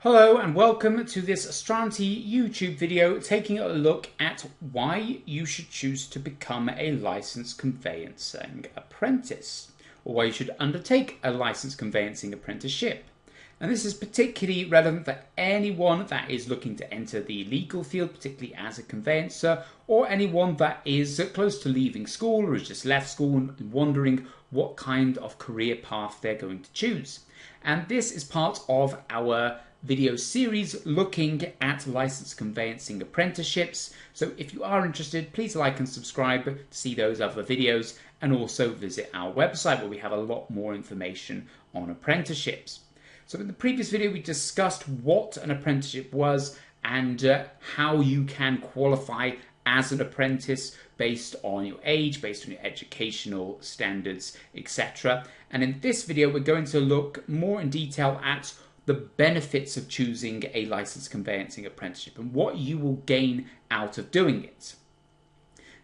Hello and welcome to this Astranti YouTube video taking a look at why you should choose to become a licensed conveyancing apprentice, or why you should undertake a licensed conveyancing apprenticeship. And this is particularly relevant for anyone that is looking to enter the legal field, particularly as a conveyancer, or anyone that is close to leaving school or has just left school and wondering what kind of career path they're going to choose. And this is part of our video series looking at licensed conveyancing apprenticeships. So if you are interested, please like and subscribe to see those other videos, and also visit our website where we have a lot more information on apprenticeships. So in the previous video we discussed what an apprenticeship was and how you can qualify as an apprentice based on your age, based on your educational standards, etc. And in this video we're going to look more in detail at the benefits of choosing a licensed conveyancing apprenticeship and what you will gain out of doing it.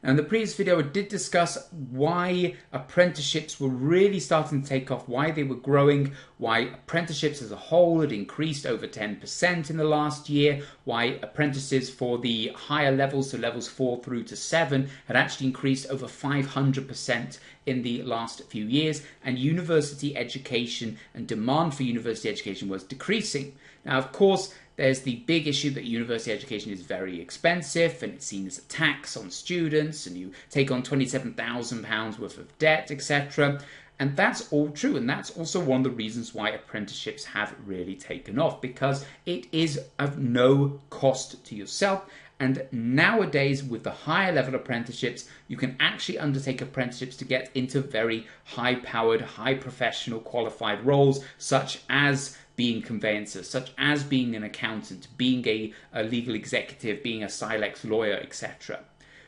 Now, in the previous video I did discuss why apprenticeships were really starting to take off, why they were growing, why apprenticeships as a whole had increased over 10% in the last year, why apprentices for the higher levels, so levels 4 through to 7, had actually increased over 500% in the last few years, and university education and demand for university education was decreasing. Now, of course, there's the big issue that university education is very expensive and it's seen as a tax on students, and you take on £27,000 worth of debt, etc. And that's all true, and that's also one of the reasons why apprenticeships have really taken off, because it is of no cost to yourself. And nowadays, with the higher level apprenticeships, you can actually undertake apprenticeships to get into very high-powered, high-professional qualified roles, such as being conveyancers, such as being an accountant, being a legal executive, being a Silex lawyer, etc.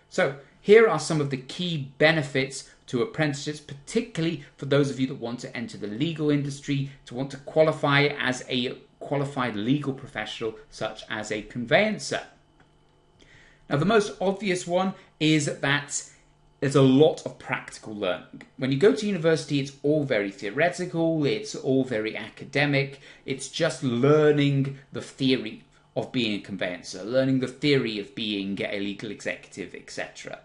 So here are some of the key benefits to apprenticeships, particularly for those of you that want to enter the legal industry, to want to qualify as a qualified legal professional, such as a conveyancer. Now, the most obvious one is that there's a lot of practical learning. When you go to university, it's all very theoretical, it's all very academic, it's just learning the theory of being a conveyancer, learning the theory of being a legal executive, etc.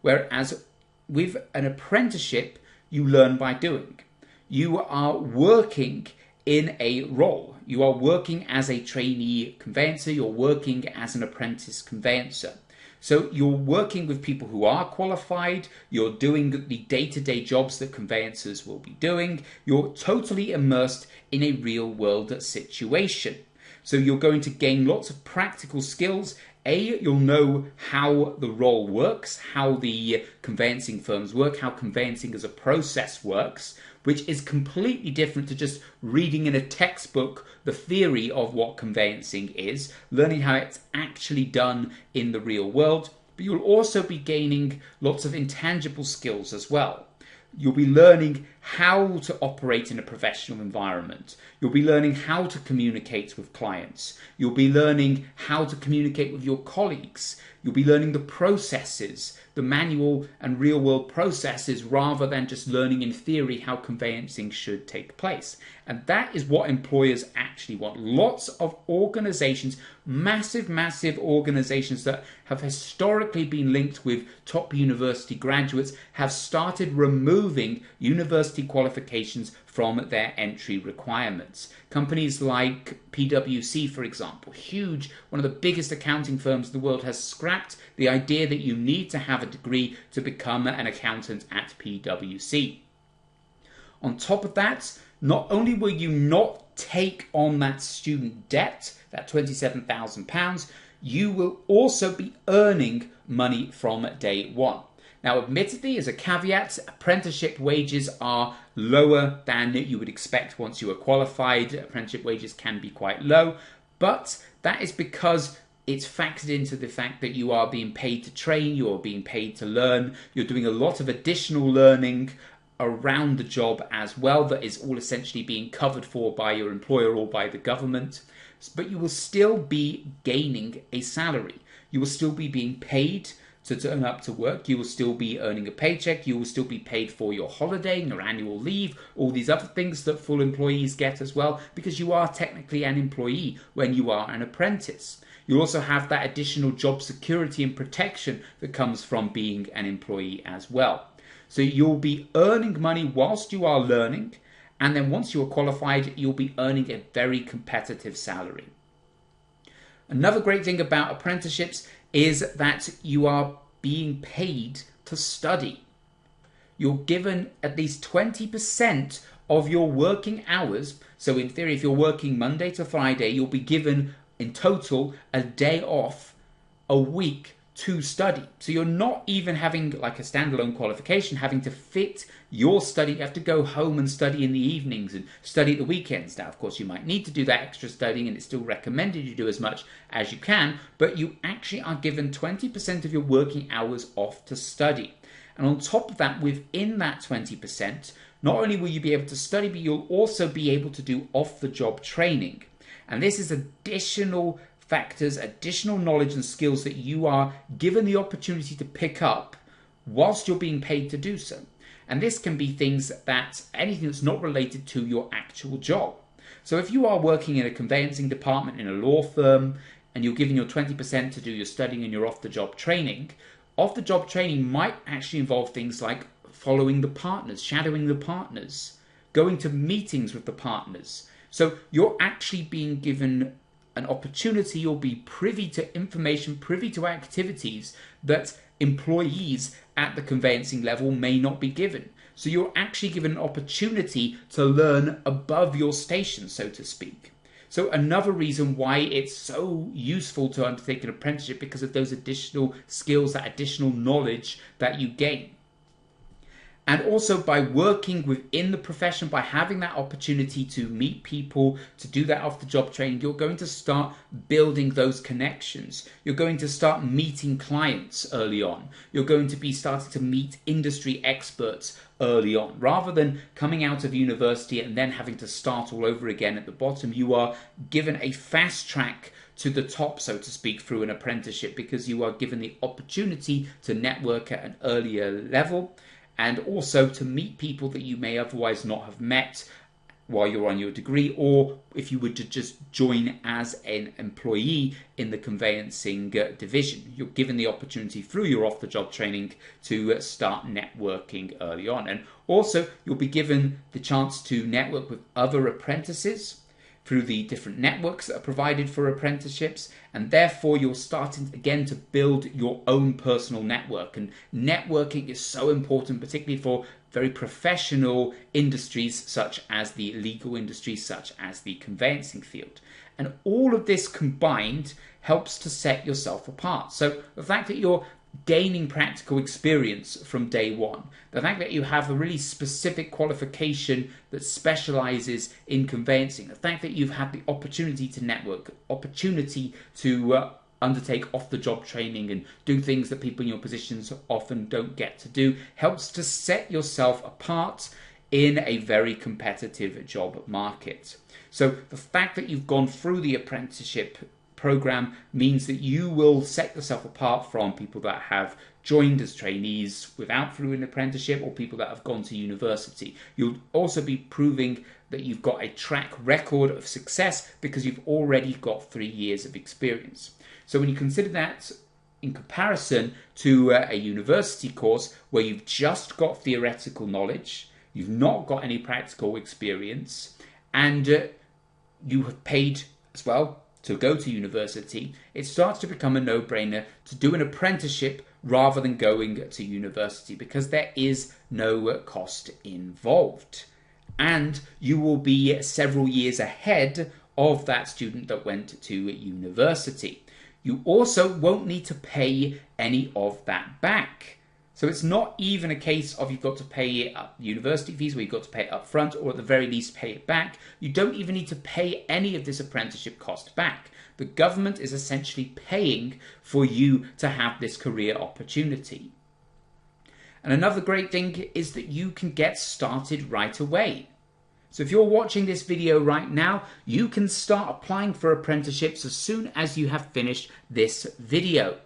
Whereas with an apprenticeship, you learn by doing. You are working in a role. You are working as a trainee conveyancer, you're working as an apprentice conveyancer. So you're working with people who are qualified, you're doing the day-to-day jobs that conveyancers will be doing, you're totally immersed in a real-world situation. So you're going to gain lots of practical skills. You'll know how the role works, how the conveyancing firms work, how conveyancing as a process works, which is completely different to just reading in a textbook the theory of what conveyancing is, learning how it's actually done in the real world. But you'll also be gaining lots of intangible skills as well. You'll be learning how to operate in a professional environment. You'll be learning how to communicate with clients. You'll be learning how to communicate with your colleagues. You'll be learning the processes, the manual and real-world processes, rather than just learning in theory how conveyancing should take place. And that is what employers actually want. Lots of organizations, massive organizations that have historically been linked with top university graduates, have started removing university qualifications from their entry requirements. Companies like PwC, for example, huge, one of the biggest accounting firms in the world, has scrapped the idea that you need to have a degree to become an accountant at PwC. On top of that, not only will you not take on that student debt, that £27,000, you will also be earning money from day one. Now, admittedly, as a caveat, apprenticeship wages are lower than you would expect once you are qualified. Apprenticeship wages can be quite low, but that is because it's factored into the fact that you are being paid to train, you are being paid to learn, you're doing a lot of additional learning around the job as well that is all essentially being covered for by your employer or by the government. But you will still be gaining a salary. You will still be being paid to turn up to work. You will still be earning a paycheck. You will still be paid for your holiday, your annual leave, all these other things that full employees get as well, because you are technically an employee when you are an apprentice. You also have that additional job security and protection that comes from being an employee as well. So you'll be earning money whilst you are learning, and then once you are qualified, you'll be earning a very competitive salary. Another great thing about apprenticeships is that you are being paid to study. You're given at least 20% of your working hours. So in theory, if you're working Monday to Friday, you'll be given in total a day off a week to study. So you're not even having like a standalone qualification, having to fit your study. You have to go home and study in the evenings and study at the weekends. Now, of course, you might need to do that extra studying, and it's still recommended you do as much as you can, but you actually are given 20% of your working hours off to study. And on top of that, within that 20%, not only will you be able to study, but you'll also be able to do off-the-job training. And this is additional factors, additional knowledge and skills that you are given the opportunity to pick up whilst you're being paid to do so. And this can be things that, anything that's not related to your actual job. So if you are working in a conveyancing department in a law firm and you're giving your 20% to do your studying and your off-the-job training might actually involve things like following the partners, shadowing the partners, going to meetings with the partners. So you're actually being given an opportunity, you'll be privy to information, privy to activities that employees at the conveyancing level may not be given. So you're actually given an opportunity to learn above your station, so to speak. So another reason why it's so useful to undertake an apprenticeship, because of those additional skills, that additional knowledge that you gain. And also by working within the profession, by having that opportunity to meet people, to do that off-the-job training, you're going to start building those connections. You're going to start meeting clients early on. You're going to be starting to meet industry experts early on. Rather than coming out of university and then having to start all over again at the bottom, you are given a fast track to the top, so to speak, through an apprenticeship, because you are given the opportunity to network at an earlier level, and also to meet people that you may otherwise not have met while you're on your degree, or if you were to just join as an employee in the conveyancing division. You're given the opportunity through your off-the-job training to start networking early on. And also, you'll be given the chance to network with other apprentices through the different networks that are provided for apprenticeships, and therefore you're starting again to build your own personal network. And networking is so important, particularly for very professional industries such as the legal industry, such as the conveyancing field. And all of this combined helps to set yourself apart. So the fact that you're gaining practical experience from day one, the fact that you have a really specific qualification that specializes in conveyancing, the fact that you've had the opportunity to network, opportunity to undertake off-the-job training and do things that people in your positions often don't get to do, helps to set yourself apart in a very competitive job market. So the fact that you've gone through the apprenticeship program means that you will set yourself apart from people that have joined as trainees without through an apprenticeship, or people that have gone to university. You'll also be proving that you've got a track record of success because you've already got 3 years of experience. So when you consider that in comparison to a university course where you've just got theoretical knowledge, you've not got any practical experience, and you have paid as well to go to university, it starts to become a no-brainer to do an apprenticeship rather than going to university, because there is no cost involved. And you will be several years ahead of that student that went to university. You also won't need to pay any of that back. So it's not even a case of you've got to pay university fees where you've got to pay it up front, or at the very least pay it back. You don't even need to pay any of this apprenticeship cost back. The government is essentially paying for you to have this career opportunity. And another great thing is that you can get started right away. So if you're watching this video right now, you can start applying for apprenticeships as soon as you have finished this video.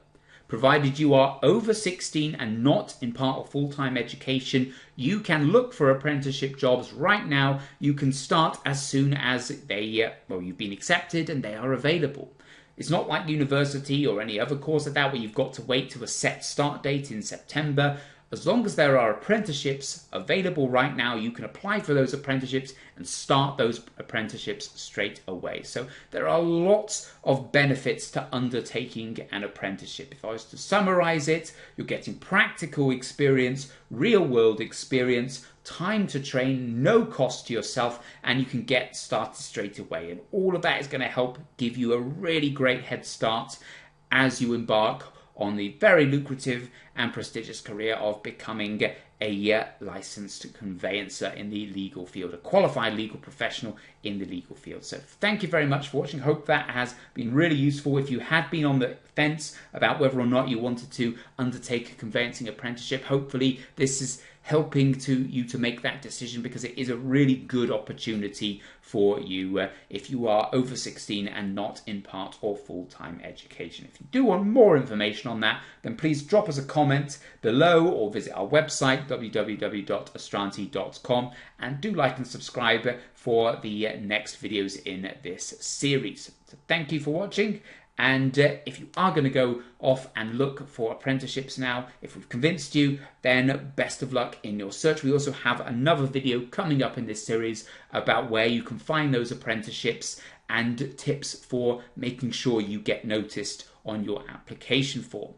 provided you are over 16 and not in part or full-time education, you can look for apprenticeship jobs right now. You can start as soon as you've been accepted and they are available. It's not like university or any other course like that where you've got to wait to a set start date in September. As long as there are apprenticeships available right now, you can apply for those apprenticeships and start those apprenticeships straight away. So there are lots of benefits to undertaking an apprenticeship. If I was to summarize it, you're getting practical experience, real-world experience, time to train, no cost to yourself, and you can get started straight away. And all of that is going to help give you a really great head start as you embark on the very lucrative and prestigious career of becoming a licensed conveyancer in the legal field, a qualified legal professional in the legal field. So thank you very much for watching. Hope that has been really useful. If you had been on the fence about whether or not you wanted to undertake a conveyancing apprenticeship, hopefully this is helping you to make that decision, because it is a really good opportunity for you if you are over 16 and not in part or full-time education. If you do want more information on that, then please drop us a comment below or visit our website www.astranti.com, and do like and subscribe for the next videos in this series. So thank you for watching. And if you are going to go off and look for apprenticeships now, if we've convinced you, then best of luck in your search. We also have another video coming up in this series about where you can find those apprenticeships and tips for making sure you get noticed on your application form.